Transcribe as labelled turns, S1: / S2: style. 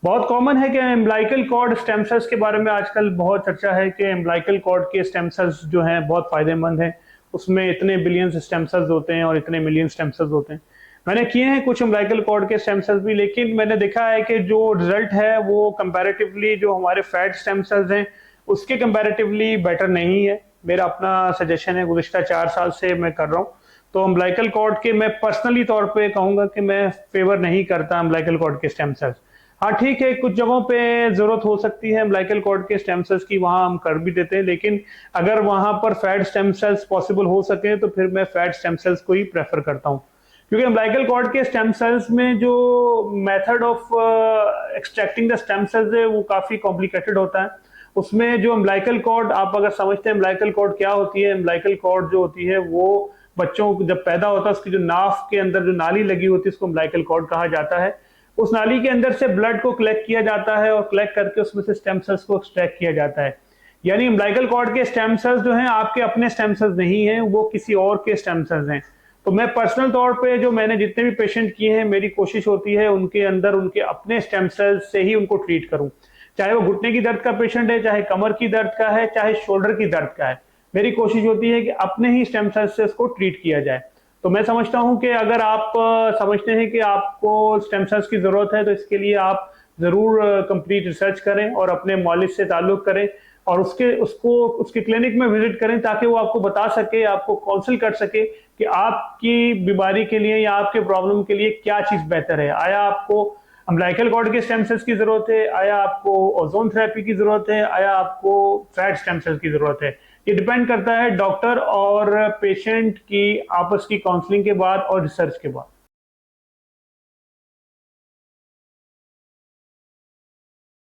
S1: बहुत कॉमन है कि एम्ब्लाइकल कॉर्ड स्टेम सेल्स के बारे में आजकल बहुत चर्चा है कि एम्ब्लाइकल कॉर्ड के स्टेम सेल्स जो हैं बहुत फ़ायदेमंद हैं। उसमें इतने बिलियंस स्टेम सेल्स होते हैं और इतने मिलियन स्टेम सेल्स होते हैं। मैंने किए हैं कुछ एम्ब्लाइकल कॉर्ड के स्टेम सेल्स भी, लेकिन मैंने देखा है कि जो रिज़ल्ट है वो कंपैरेटिवली जो हमारे फैट स्टेम सेल्स हैं, उसके कंपैरेटिवली बेटर नहीं है। मेरा अपना सजेशन है, गुज़िश्ता 4 साल से मैं कर रहा हूँ। तो अम्बिलिकल कॉर्ड के मैं पर्सनली तौर पे कहूँगा कि मैं फ़ेवर नहीं करता अम्बिलिकल कॉर्ड के स्टेम सेल्स। हाँ, ठीक है, कुछ जगहों पे ज़रूरत हो सकती है अम्बिलिकल कॉर्ड के स्टेम सेल्स की, वहाँ हम कर भी देते हैं, लेकिन अगर वहाँ पर फैट स्टेम सेल्स पॉसिबल हो सके तो फिर मैं फैट स्टेम सेल्स को ही प्रेफ़र करता हूँ। क्योंकि अम्बिलिकल कॉर्ड के स्टेम सेल्स में जो method of extracting the stem cells है वो काफ़ी कॉम्प्लिकेटेड होता है। उसमें जो अम्बिलिकल कॉर्ड, आप अगर समझते हैं अम्बिलिकल कॉर्ड क्या होती है, अम्बिलिकल कॉर्ड जो होती है वो बच्चों को जब पैदा होता है उसकी जो नाफ के अंदर जो नाली लगी होती है उसको अम्बिलिकल कॉर्ड कहा जाता है। उस नाली के अंदर से ब्लड को कलेक्ट किया जाता है और कलेक्ट करके उसमें से स्टेम सेल्स को एक्सट्रैक्ट किया जाता है। यानी अम्बिलिकल कॉर्ड के स्टेम सेल्स जो हैं आपके अपने स्टेम सेल्स नहीं हैं, वो किसी और के स्टेम सेल्स हैं। तो मैं पर्सनल तौर पे जो मैंने जितने भी पेशेंट किए हैं, मेरी कोशिश होती है उनके अंदर उनके अपने स्टेम सेल्स से ही उनको ट्रीट करूं। चाहे वो घुटने की दर्द का पेशेंट है, चाहे कमर की दर्द का है, चाहे शोल्डर की दर्द का है, मेरी कोशिश होती है कि अपने ही स्टेम सेल्स से उसको ट्रीट किया जाए। तो मैं समझता हूं कि अगर आप समझते हैं कि आपको स्टेम सेल्स की ज़रूरत है तो इसके लिए आप ज़रूर कंप्लीट रिसर्च करें और अपने मौलिद से ताल्लुक़ करें और उसके क्लिनिक में विजिट करें, ताकि वो आपको बता सके, आपको काउंसिल कर सके कि आपकी बीमारी के लिए या आपके प्रॉब्लम के लिए क्या चीज़ बेहतर है। आया आपको अम्बिलिकल कॉर्ड के स्टेम सेल्स की ज़रूरत है, आया आपको ओज़ोन थेरेपी की ज़रूरत है, आया आपको फैट स्टेम सेल्स की ज़रूरत है। ये डिपेंड करता है डॉक्टर और पेशेंट की आपस की काउंसलिंग के बाद और रिसर्च के बाद।